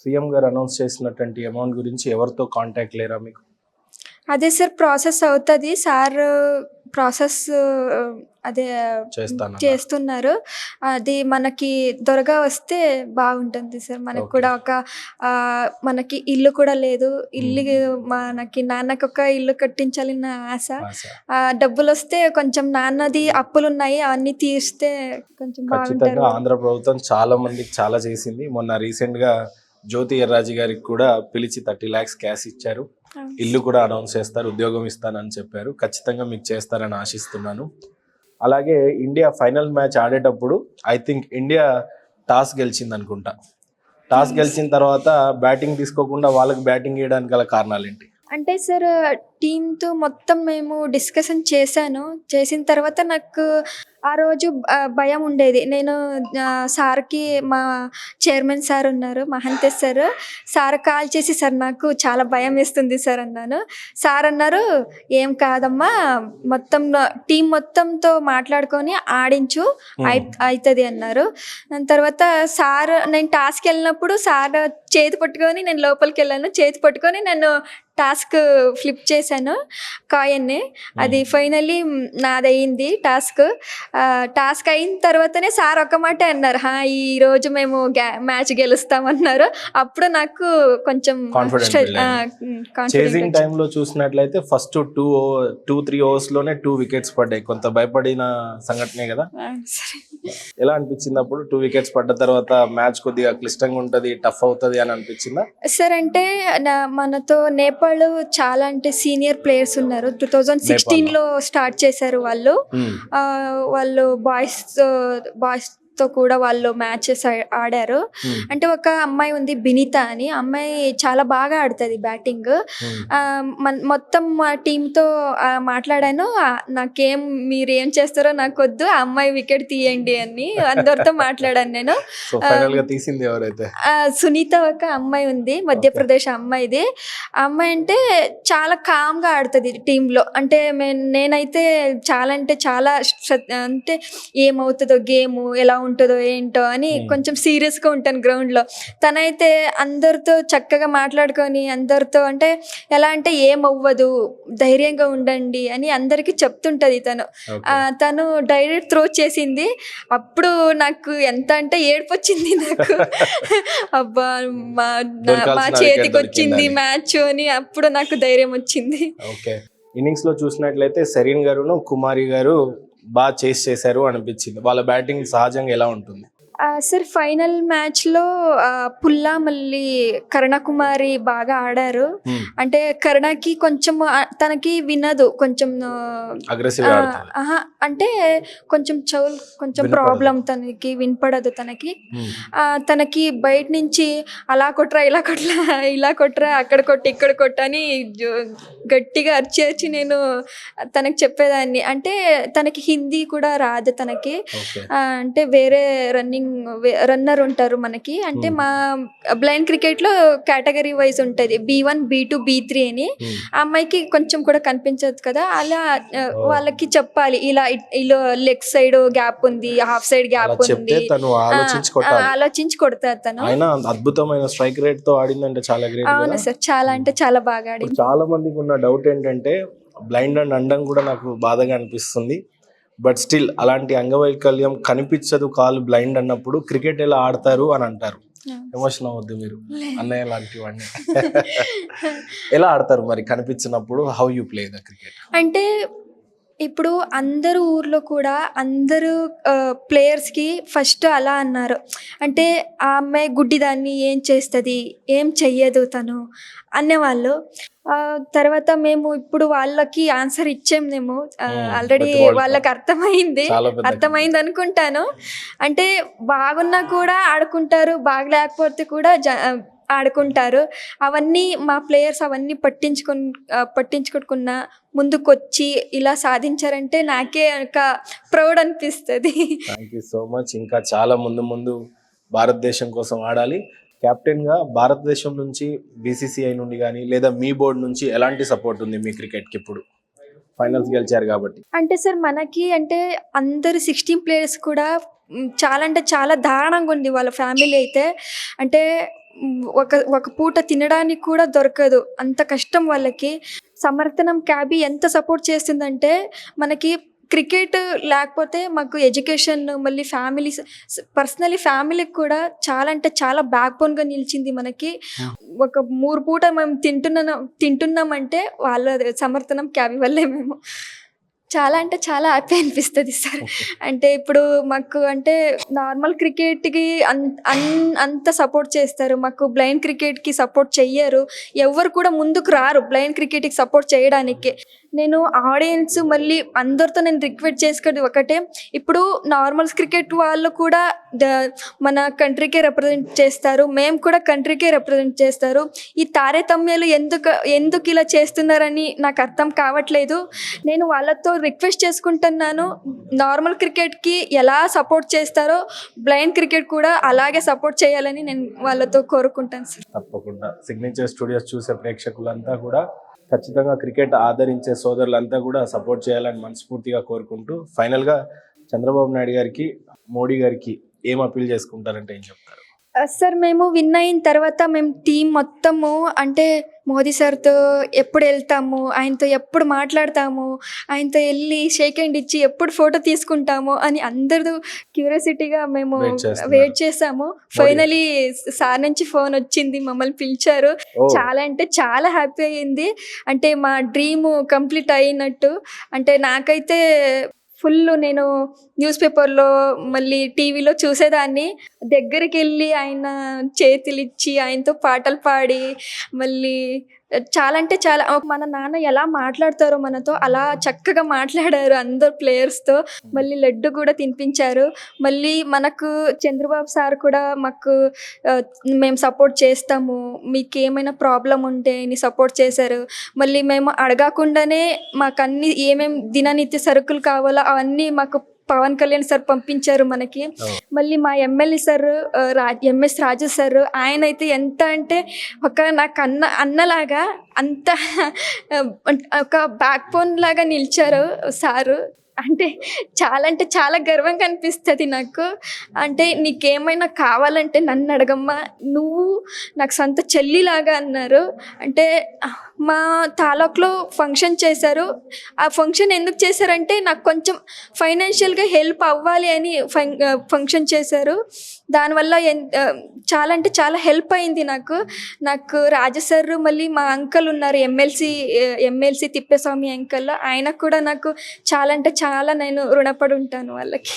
CM గారు announce చేసినటువంటి amount గురించి ఎవరితో కాంటాక్ట్ లేరా మీకు? అదే సార్ ప్రాసెస్ అవుతుంది సార్. ప్రాసెస్ అదే చేస్తున్నారు. అది మనకి త్వరగా వస్తే బాగుంటుంది సార్. మనకు కూడా మనకి ఇల్లు కూడా లేదు. ఇల్లు మనకి నాన్నకి ఒక ఇల్లు కట్టించాలన్న ఆశ. డబ్బులు వస్తే కొంచెం నాన్నది అప్పులు ఉన్నాయి అవన్నీ తీస్తే కొంచెం బాగుంటుంది. ఆంధ్ర ప్రభుత్వం చాలా మందికి చాలా చేసింది. మొన్న రీసెంట్ గా జ్యోతి ఎర్రాజీ గారికి కూడా పిలిచి 30 lakhs క్యాష్ ఇచ్చారు. ఇల్లు కూడా అనౌన్స్ చేస్తారు, ఉద్యోగం ఇస్తానని చెప్పారు. ఖచ్చితంగా మీకు చేస్తారని ఆశిస్తున్నాను. అలాగే ఇండియా ఫైనల్ మ్యాచ్ ఆడేటప్పుడు ఐ థింక్ ఇండియా టాస్ గెలిచింది అనుకుంటా. టాస్ గెలిచిన తర్వాత బ్యాటింగ్ తీసుకోకుండా వాళ్ళకి బ్యాటింగ్ వేయడానికి గల కారణాలు ఏంటి? అంటే సార్ టీంతో మొత్తం మేము డిస్కషన్ చేసిన తర్వాత నాకు ఆ రోజు భయం ఉండేది. నేను సార్కి మా చైర్మన్ సార్ ఉన్నారు మహంతేష్ సార్ కాల్ చేసి సార్ నాకు చాలా భయం వేస్తుంది సార్ అన్నాను. సార్ అన్నారు ఏం కాదమ్మా మొత్తం టీం మొత్తంతో మాట్లాడుకొని ఆడించు అవుతుంది అన్నారు. దాని తర్వాత సార్ నేను టాస్క్ వెళ్ళినప్పుడు సార్ చేతి పట్టుకొని నేను లోపలికి వెళ్ళాను. చేతి పట్టుకొని నేను టాస్క్ ఫ్లిప్ చేశాను కాయిన్ని. అది ఫైనల్లీ నాదయింది టాస్క్ అయిన తర్వాతనే సార్ ఒక మాట అన్నారు, ఈరోజు మేము మ్యాచ్ గెలుస్తామన్నారు. అప్పుడు నాకు కొంచెం చేసింగ్ టైంలో చూసినట్లయితే ఫస్ట్ 2-3 overs లోనే 2 wickets పడ్డాయి. కొంత భయపడిన సంఘటనే కదా. ఎలా అనిపించింది అప్పుడు 2 wickets పడ్డ తర్వాత? మ్యాచ్ కొద్దిగా క్లిష్టంగా ఉంటది, టఫ్ అవుతుంది అని అనిపించిందా సార్? అంటే మనతో నేపాల్ చాలా అంటే సీనియర్ ప్లేయర్స్ ఉన్నారు. 2016లో స్టార్ట్ చేశారు వాళ్ళు బాయ్స్ తో కూడా వాళ్ళు మ్యాచెస్ ఆడారు. అంటే ఒక అమ్మాయి ఉంది బినిత అని, అమ్మాయి చాలా బాగా ఆడుతుంది బ్యాటింగ్. మొత్తం టీంతో మాట్లాడాను, నాకేం మీరు ఏం చేస్తారో నాకు వద్దు, ఆ అమ్మాయి వికెట్ తీయండి అని అందరితో మాట్లాడాను నేను. సునీత ఒక అమ్మాయి ఉంది, మధ్యప్రదేశ్ అమ్మాయిది. ఆ అమ్మాయి అంటే చాలా కామ్గా ఆడుతుంది టీంలో. అంటే నేనైతే చాలా అంటే చాలా అంటే ఏమవుతుందో గేమ్ ఎలా ఉంటుందో ఏంటో అని కొంచెం సీరియస్గా ఉంటాను గ్రౌండ్లో. తనైతే అందరితో చక్కగా మాట్లాడుకొని అందరితో అంటే ఎలా అంటే ఏమవ్వదు ధైర్యంగా ఉండండి అని అందరికీ చెప్తుంటది. తను డైరెక్ట్ త్రో చేసింది. అప్పుడు నాకు ఎంత అంటే ఏడుపు వచ్చింది నాకు. అబ్బా మా చేతికి వచ్చింది మ్యాచ్ అని అప్పుడు నాకు ధైర్యం వచ్చింది. ఇన్నింగ్స్ లో చూసినట్లయితే సరీన్ గారును కుమారి గారు బాగా చేశారు అనిపించింది. వాళ్ళ బ్యాటింగ్ సహజంగా ఎలా ఉంటుంది సార్? ఫైనల్ మ్యాచ్లో పుల్లా మళ్ళీ కరుణకుమారి బాగా ఆడారు. అంటే కరుణకి కొంచెం తనకి వినదు, కొంచెం అంటే కొంచెం చెవులు కొంచెం ప్రాబ్లం, తనకి వినపడదు. తనకి బయట నుంచి అలా కొట్రా ఇలా కొట్రా అక్కడ కొట్టి ఇక్కడ కొట్టని గట్టిగా అరిచి నేను తనకి చెప్పేదాన్ని. అంటే తనకి హిందీ కూడా రాదు తనకి. అంటే వేరే రన్నర్ ఉంటారు మనకి. అంటే మా బ్లైండ్ క్రికెట్ లో కేటగిరీ వైజ్ ఉంటది, B1 B2 B3 అని. ఆ అమ్మాయికి కొంచెం కూడా కనిపించదు కదా, అలా వాళ్ళకి చెప్పాలి ఇలా లెగ్ సైడ్ గ్యాప్ ఉంది, హాఫ్ సైడ్ గ్యాప్ ఉంది, ఆలోచించి కొడతారు. తను అద్భుతమైన స్ట్రైక్ రేట్ తో ఆడిందంటే చాలా గ్రేట్. అవును సార్, చాలా అంటే చాలా బాగా ఆడింది. చాలా మందికి ఉన్న డౌట్ ఏంటంటే బ్లైండ్ అండ్ అండం కూడా నాకు బాధగా అనిపిస్తుంది. బట్ స్టిల్ అలాంటి అంగవైకల్యం కనిపించదు కాలు బ్లైండ్ అన్నప్పుడు క్రికెట్ ఎలా ఆడతారు అని అంటారు. ఎమోషన్ అవ్వద్దు మీరు, అన్నయ్య లాంటి వాడిని. ఎలా ఆడతారు మరి కనిపించినప్పుడు? How you play the cricket? అంటే ఇప్పుడు అందరూ ఊర్లో కూడా అందరూ ప్లేయర్స్కి ఫస్ట్ అలా అన్నారు, అంటే ఆ అమ్మాయి గుడ్డిదాన్ని ఏం చేస్తుంది, ఏం చెయ్యదు తను అనేవాళ్ళు. తర్వాత మేము ఇప్పుడు వాళ్ళకి ఆన్సర్ ఇచ్చాము. ఆల్రెడీ వాళ్ళకి అర్థమైంది అనుకుంటాను. అంటే బాగున్నా కూడా ఆడుకుంటారు, బాగలేకపోతే కూడా ఆడుకుంటారు. అవన్నీ మా ప్లేయర్స్ అవన్నీ పట్టించుకోకుండా ముందుకొచ్చి ఇలా సాధించారంటే నాకే ఒక ప్రౌడ్ అనిపిస్తుంది. Thank you so much. ఇంకా చాలా ముందు భారతదేశం కోసం ఆడాలి. కెప్టెన్గా భారతదేశం నుంచి BCCI నుండి కానీ లేదా మీ బోర్డు నుంచి ఎలాంటి సపోర్ట్ ఉంది మీ క్రికెట్కి? ఇప్పుడు ఫైనల్స్ గెలిచారు కాబట్టి. అంటే సార్ మనకి అంటే అందరు 16 ప్లేయర్స్ కూడా చాలా అంటే చాలా దారుణంగా ఉంది వాళ్ళ ఫ్యామిలీ అయితే. అంటే ఒక పూట తినడానికి కూడా దొరకదు. అంత కష్టం వాళ్ళకి. సమర్థనం క్యాబీ ఎంత సపోర్ట్ చేస్తుందంటే మనకి క్రికెట్ లేకపోతే మాకు ఎడ్యుకేషన్ మళ్ళీ ఫ్యామిలీస్ పర్సనలీ ఫ్యామిలీకి కూడా చాలా అంటే చాలా బ్యాక్ బోన్‌గా నిలిచింది మనకి. ఒక 3 పూట మేము తింటున్నామంటే వాళ్ళ సమర్థనం క్యాబీ వల్లే మేము. చాలా అంటే చాలా హ్యాపీ అనిపిస్తది సార్. అంటే ఇప్పుడు మాకు అంటే నార్మల్ క్రికెట్‌కి అంత సపోర్ట్ చేస్తారు. మాకు బ్లైండ్ క్రికెట్‌కి సపోర్ట్ చెయ్యరు. ఎవ్వరు కూడా ముందుకు రారు బ్లైండ్ క్రికెట్‌కి సపోర్ట్ చేయడానికి. నేను ఆడియన్స్ మళ్ళీ అందరితో నేను రిక్వెస్ట్ చేసుకునేది ఒకటే, ఇప్పుడు నార్మల్స్ క్రికెట్ వాళ్ళు కూడా మన కంట్రీకే రిప్రజెంట్ చేస్తారు. మేము కూడా కంట్రీకే రిప్రజెంట్ చేస్తారు. ఈ తారతమ్యాలు ఎందుకు ఇలా చేస్తున్నారని నాకు అర్థం కావట్లేదు. నేను వాళ్ళతో రిక్వెస్ట్ చేసుకుంటున్నాను, నార్మల్ క్రికెట్‌కి ఎలా సపోర్ట్ చేస్తారో బ్లైండ్ క్రికెట్ కూడా అలాగే సపోర్ట్ చేయాలని నేను వాళ్ళతో కోరుకుంటాను సార్. తప్పకుండా సిగ్నేచర్ స్టూడియోస్ చూసే ప్రేక్షకులంతా కూడా ఖచ్చితంగా క్రికెట్ ఆదరించే సోదరులంతా కూడా సపోర్ట్ చేయాలని మనస్ఫూర్తిగా కోరుకుంటూ ఫైనల్గా చంద్రబాబు నాయుడు గారికి, మోడీ గారికి ఏం అప్పీల్ చేసుకుంటారంటే ఏం చెప్తారు? సార్ మేము విన్ అయిన తర్వాత మేము టీం మొత్తము అంటే మోదీ సార్‌తో ఎప్పుడు వెళ్తాము, ఆయనతో ఎప్పుడు మాట్లాడతాము, ఆయనతో వెళ్ళి షేక్ హ్యాండ్ ఇచ్చి ఎప్పుడు ఫోటో తీసుకుంటాము అని అందరూ క్యూరియాసిటీగా మేము వెయిట్ చేసాము. ఫైనలీ సార్ నుంచి ఫోన్ వచ్చింది, మమ్మల్ని పిలిచారు. చాలా అంటే చాలా హ్యాపీ అయింది. అంటే మా డ్రీమ్ కంప్లీట్ అయినట్టు. అంటే నాకైతే నేను న్యూస్ పేపర్‌లో మళ్ళీ టీవీలో చూసేదాన్ని. దగ్గరికెళ్ళి ఆయన చేతులిచ్చి, ఆయనతో పాటలు పాడి, మళ్ళీ చాలా అంటే చాలా మన నాన్న ఎలా మాట్లాడతారో మనతో అలా చక్కగా మాట్లాడారు అందరు ప్లేయర్స్‌తో. మళ్ళీ లడ్డు కూడా తినిపించారు. మళ్ళీ మనకు చంద్రబాబు సార్ కూడా మాకు మేము సపోర్ట్ చేస్తాము, మీకేమైనా ప్రాబ్లమ్ ఉంటే అని సపోర్ట్ చేశారు. మళ్ళీ మేము అడగకుండానే మాకన్నీ ఏమేం దిననిత్య సరుకులు కావాలో అవన్నీ మాకు పవన్ కళ్యాణ్ సార్ పంపించారు మనకి. మళ్ళీ మా ఎమ్మెల్యే సార్ ఎంఎస్ రాజు సార్, ఆయనైతే ఎంత అంటే నాకు అన్నలాగా అంత ఒక బ్యాక్ బోన్ లాగా నిలిచారు సారు. అంటే చాలా గర్వంగా అనిపిస్తుంది నాకు. అంటే నీకేమైనా కావాలంటే నన్ను అడగమ్మా, నువ్వు నాకు సొంత చెల్లిలాగా అన్నారు. అంటే మా తాలూకులో ఫంక్షన్ చేశారు. ఆ ఫంక్షన్ ఎందుకు చేశారంటే నాకు కొంచెం ఫైనాన్షియల్గా హెల్ప్ అవ్వాలి అని ఫంక్షన్ చేశారు. దానివల్ల చాలా అంటే చాలా హెల్ప్ అయింది నాకు రాజా సార్, మళ్ళీ మా అంకల్ ఉన్నారు ఎమ్మెల్సీ తిప్పేస్వామి అంకల్, ఆయనకు కూడా నాకు చాలా అంటే చాలా నేను రుణపడి ఉంటాను వాళ్ళకి.